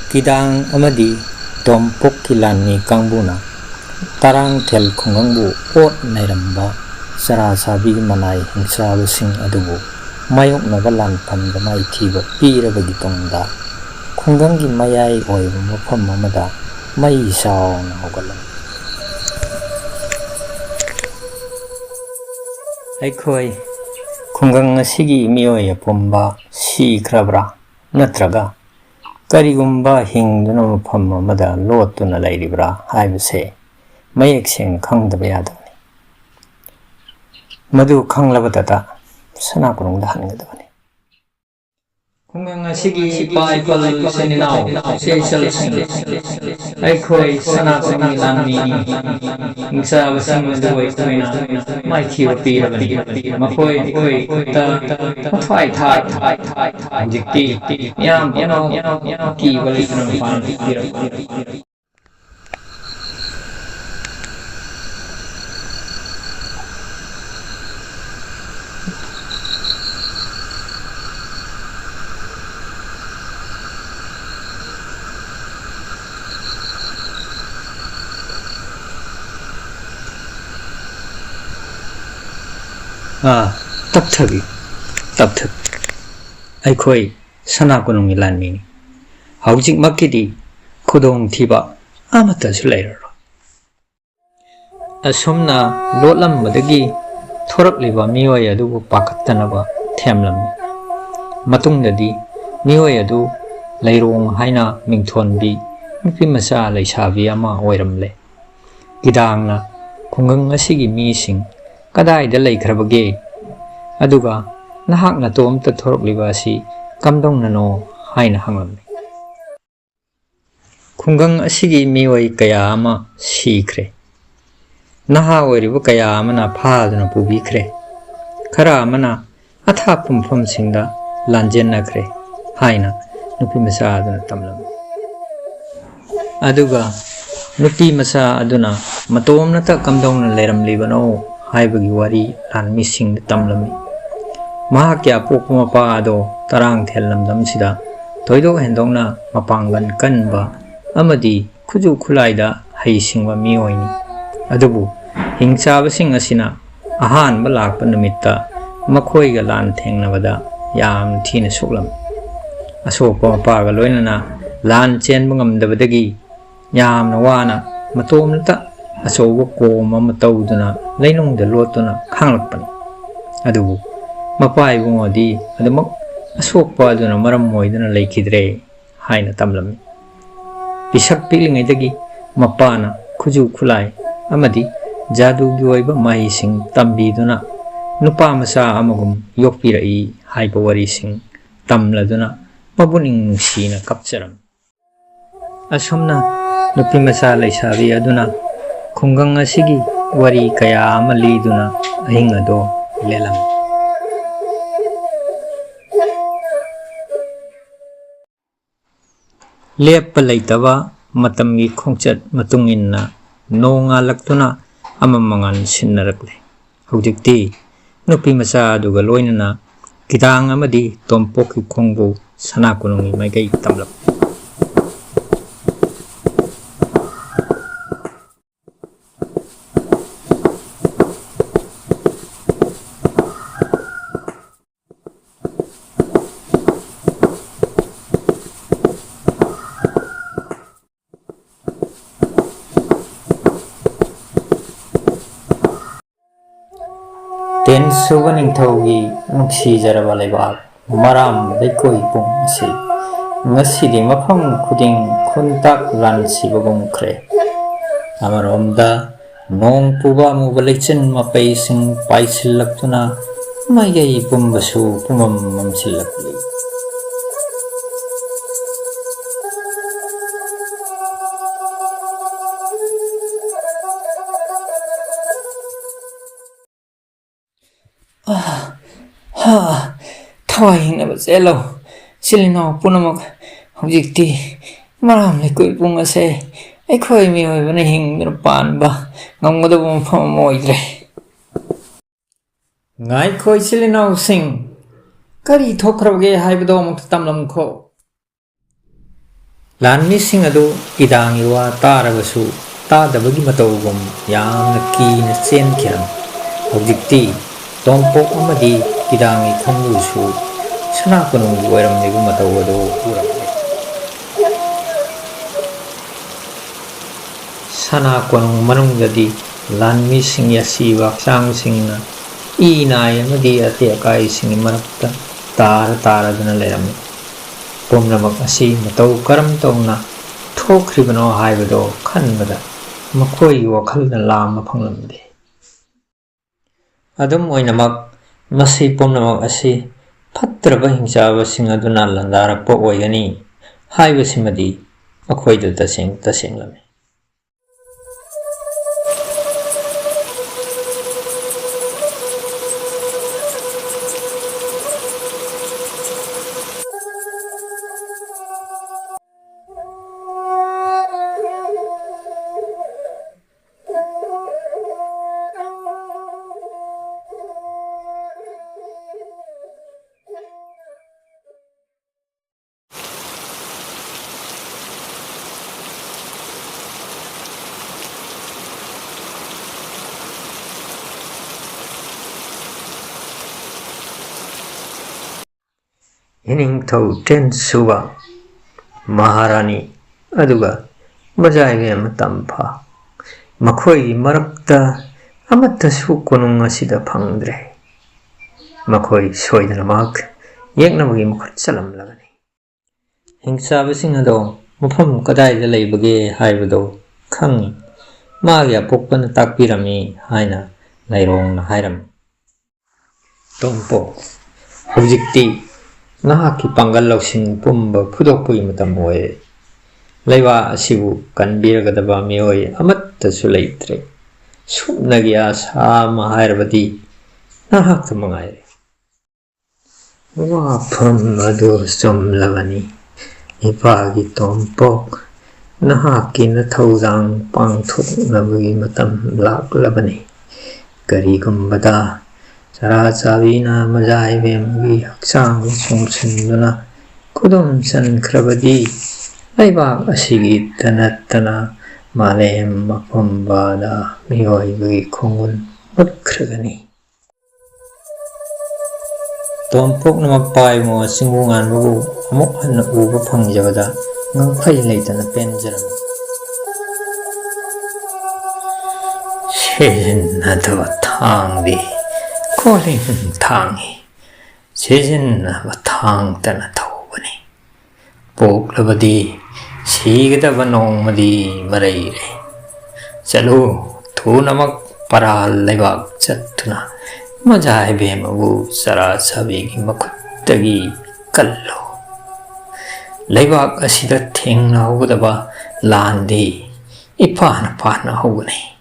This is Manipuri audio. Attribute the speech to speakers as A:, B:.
A: Kidang amadi tompok kilani kangbuna tarang tel khungangbu ot nairamba sarasabi manai hingsabasing adubu mayok nagalan panda mai thiba pirabagi tongda khunganggi mayai oiba mafam amada mai sauna hogalam aikhoi khungang asigi miyoy apomba sikrabra natraga karigumba hingduna mafam amada lotuna lairibra haibase mayek seng khangdaba yadabani madu khanglabadada sana kurungda hangadabani khungang asigi paipal seninau sesal sing aikhoi sana kurungi lanmi ingsa basing madu aikoina mai khiwa pirabani makoi koi ta thai jikti yam ki bali na pan pirabani tapthak aikhoi sana kunungi lanmi haujik makidi khudong thiba amata su leiraro asumna lotlam madagi thorak liba miyoy adubu pakattanaba themlammi matungdadi miyoy adu leirong haina mingthonbi nupi macha leisabi ama oiramle gidangna khungang asigi mising kadaida leikrabage aduga nahakna tomta thoroklibasi asi kamdongnano haina hanglamni khungang asigi miyoy kaya ama sikre naha oiribu kaya amana phaduna pubikre khara amana atha pumpham singda lanjennakre haina nupi masa aduna tamlam aduga nupi masa aduna matomnata kamdongna leiramlibano haibagi wari lanmi singda tamlami mahakya pokma pa ado tarang thellamdam sida toidok hendongna mapanggan kanba amadi khuju khulaida hei singwa miyoyni adubu hingsabasing asina ahan balakpa numitta makhoiga lan thengnabada yam thina suklam asokpa paga loinana lan chenba ngamdabadagi yamna wana matomnata asoba koma matawduna leinungda lotuna khanglakpani adubu mapai bungodi adumak asokpa aduna maram moiduna leikidre haina tamlami pisak pilingaidagi mapana khuju khulai amadi jadugi oiba mahi sing tambiduna nupa masa amagum yokpirai haiba wari sing tamladuna mabuning nungsina kapcharam asomna nupi masa leisabi aduna khungang asigi wari kaya ama liduna ahing ado lelam leppa leitaba matamgi khongchat matunginna nonga laktuna amamangan sinnarakle hujikti nupi masa aduga loinana kidang amadi tompoki khongbu sana kunungi maigai tamlap ten suba ningthaugi nungsijaraba leibak maram leikoi pung asi ngasidi mafam khuding khuntak lan sibagumkhre amaromda nong puba muba leichen mapai sing paisillaktuna maigai pumbasu pumam mamsillakli thawai hingnaba chelo silino punamak hojikti maram leikoi pung ase aikhoi miyoibana hingduna panba ngamgadaba mafam ama oidre ngaikhoi silino sing kari thokrabage haibado amuk tamlamkho ꯂꯥꯟꯃꯤꯁꯤꯡ ꯑꯗꯨ ꯏꯗꯥꯡꯒꯤ ꯋꯥ ꯇꯥꯔꯕꯁꯨ ꯇꯥꯗꯕꯒꯤ ꯃꯇꯧꯒꯨꯝ ꯌꯥꯝꯅ ꯀꯤꯅ ꯆꯦꯟꯈꯤꯔꯝꯃꯤ꯫ ꯍꯧꯖꯤꯛꯇꯤ ꯇꯣꯝꯄꯣꯛ ꯑꯃꯗꯤ ꯏꯗꯥꯡꯒꯤ ꯈꯣꯡꯕꯨꯁꯨ ꯁꯅꯥ ꯀꯣꯅꯨꯡꯒꯤ ꯑꯣꯏꯔꯝꯂꯤꯕ ꯃꯇꯧ ꯑꯗꯨ ꯎꯔꯝꯃꯤ꯫ ꯁꯅꯥ ꯀꯣꯅꯨꯡ ꯃꯅꯨꯡꯗꯗꯤ ꯂꯥꯟꯃꯤꯁꯤꯡꯒꯤ ꯑꯁꯤꯕ ꯍꯛꯆꯥꯡꯁꯤꯡꯅ ꯏ ꯅꯥꯏ ꯑꯃꯗꯤ ꯑꯇꯦꯛ ꯑꯀꯥꯏꯁꯤꯡꯒꯤ ꯃꯔꯛꯇ ꯇꯥꯔꯗꯨꯅ ꯂꯩꯔꯝꯃꯤ꯫ ꯄꯨꯝꯅꯃꯛ ꯑꯁꯤ ꯃꯇꯧ ꯀꯔꯝ ꯇꯧꯅ ꯊꯣꯛꯈ꯭ꯔꯤꯕꯅꯣ ꯍꯥꯏꯕꯗꯨ ꯈꯟꯕꯗ ꯃꯈꯣꯏꯒꯤ ꯋꯥꯈꯜꯗ ꯂꯥꯝꯕ ꯐꯪꯂꯝꯗꯦ꯫ ꯑꯗꯨꯝ ꯑꯣꯏꯅꯃꯛ ꯃꯁꯤ ꯄꯨꯝꯅꯃꯛ ꯑꯁꯤ ꯐꯠꯇ꯭ꯔꯕ ꯍꯤꯡꯆꯥꯕꯁꯤꯡ ꯑꯗꯨꯅ ꯂꯥꯟꯗꯥꯔꯛꯄ ꯑꯣꯏꯒꯅꯤ ꯍꯥꯏꯕꯁꯤꯃꯗꯤ ꯑꯩꯈꯣꯏꯗ ꯇꯁꯦꯡꯂꯝꯃꯤ꯫ ꯏꯅꯤꯡꯊꯧ ꯇꯦꯟꯁꯨꯕ ꯃꯍꯥꯔꯥꯅꯤ ꯑꯗꯨꯒ ꯃꯖꯥꯏꯕꯦꯝ ꯇꯝꯐꯥ ꯃꯈꯣꯏꯒꯤ ꯃꯔꯛꯇ ꯑꯃꯠꯇꯁꯨ ꯀꯣꯅꯨꯡ ꯑꯁꯤꯗ ꯐꯪꯗ꯭ꯔꯦ꯫ ꯃꯈꯣꯏ ꯁꯣꯏꯗꯅꯃꯛ ꯌꯦꯛꯅꯕꯒꯤ ꯃꯈꯨꯠ ꯆꯠꯂꯝꯂꯒꯅꯤ꯫ ꯍꯤꯡꯆꯥꯕꯁꯤꯡ ꯑꯗꯣ ꯃꯐꯝ ꯀꯗꯥꯏꯗ ꯂꯩꯕꯒꯦ ꯍꯥꯏꯕꯗꯨ ꯈꯪꯏ꯫ ꯃꯥꯒꯤ ꯑꯄꯣꯛꯄꯅ ꯇꯥꯛꯄꯤꯔꯝꯃꯤ ꯍꯥꯏꯅ ꯂꯥꯏꯔꯣꯡꯅ ꯍꯥꯏꯔꯝꯃꯤ꯫ ꯇꯣꯝꯄꯣꯛ, ꯍꯧꯖꯤꯛꯇꯤ ꯅꯍꯥꯛꯀꯤ ꯄꯥꯡꯒꯜ ꯂꯧꯁꯤꯡ ꯄꯨꯝꯕ ꯐꯨꯗꯣꯛꯄꯒꯤ ꯃꯇꯝ ꯑꯣꯏꯔꯦ꯫ ꯂꯩꯕꯥꯛ ꯑꯁꯤꯕꯨ ꯀꯟꯕꯤꯔꯒꯗꯕ ꯃꯤꯑꯣꯏ ꯑꯃꯠꯇꯁꯨ ꯂꯩꯇ꯭ꯔꯦ꯫ ꯁꯨꯞꯅꯒꯤ ꯑꯁꯥ ꯑꯃ ꯍꯥꯏꯔꯕꯗꯤ ꯅꯍꯥꯛꯇ ꯃꯉꯥꯏꯔꯦ꯫ ꯋꯥꯐꯝ ꯑꯗꯨ ꯆꯨꯝꯂꯕꯅꯤ ꯏꯄꯥꯒꯤ ꯇꯣꯝꯄꯣꯛ, ꯅꯍꯥꯛꯀꯤ ꯅꯊꯧꯗꯥꯡ ꯄꯥꯡꯊꯣꯛꯅꯕꯒꯤ ꯃꯇꯝ ꯂꯥꯛꯂꯕꯅꯤ꯫ ꯀꯔꯤꯒꯨꯝꯕꯗ ꯆꯔꯥ ꯆꯥꯕꯤꯅ ꯃꯖꯥꯏꯕꯦꯝꯒꯤ ꯍꯛꯆꯥꯡꯗ ꯆꯣꯡꯁꯤꯟꯗꯨꯅ ꯈꯨꯗꯨꯝ ꯆꯟꯈ꯭ꯔꯕꯗꯤ ꯂꯩꯕꯥꯛ ꯑꯁꯤꯒꯤꯗ ꯅꯠꯇꯅ ꯃꯥꯂꯦꯝ ꯑꯄꯨꯟꯕꯗ ꯃꯤꯑꯣꯏꯕꯒꯤ ꯈꯣꯡꯒꯨꯟ ꯃꯨꯠꯈ꯭ꯔꯒꯅꯤ꯫ ꯇꯣꯝꯄꯣꯛꯅ ꯃꯄꯥ ꯏꯕꯨꯡꯉꯣ ꯆꯤꯡꯕꯨꯉꯥꯟꯕꯕꯨ ꯑꯃꯨꯛ ꯍꯟꯅ ꯎꯕ ꯐꯪꯖꯕꯗ ꯉꯛꯐꯩ ꯂꯩꯇꯅ ꯄꯦꯟꯖꯔꯝꯃꯤ꯫ ꯁꯤꯖꯤꯟꯅꯗꯕ ꯊꯥꯡꯗꯤ ꯀꯣꯂꯤꯡ ꯊꯥꯡꯉꯤ, ꯁꯤꯖꯤꯟꯅꯕ ꯊꯥꯡꯇꯅ ꯊꯧꯕꯅꯤ꯫ ꯄꯣꯛꯂꯕꯗꯤ ꯁꯤꯒꯗꯕ ꯅꯣꯡꯃꯗꯤ ꯃꯔꯩ ꯂꯩ꯫ ꯆꯠꯂꯨ, ꯊꯨꯅꯃꯛ ꯄꯔꯥꯜ ꯂꯩꯕꯥꯛ ꯆꯠꯇꯨꯅ ꯃꯖꯥꯏꯕꯦꯝꯕꯨ ꯆꯔꯥ ꯆꯥꯕꯤꯒꯤ ꯃꯈꯨꯠꯇꯒꯤ ꯀꯜꯂꯨ꯫ ꯂꯩꯕꯥꯛ ꯑꯁꯤꯗ ꯊꯦꯡꯅꯍꯧꯒꯗꯕ ꯂꯥꯟꯗꯤ ꯏꯄꯥꯅ ꯄꯥꯟꯅ ꯍꯧꯒꯅꯤ꯫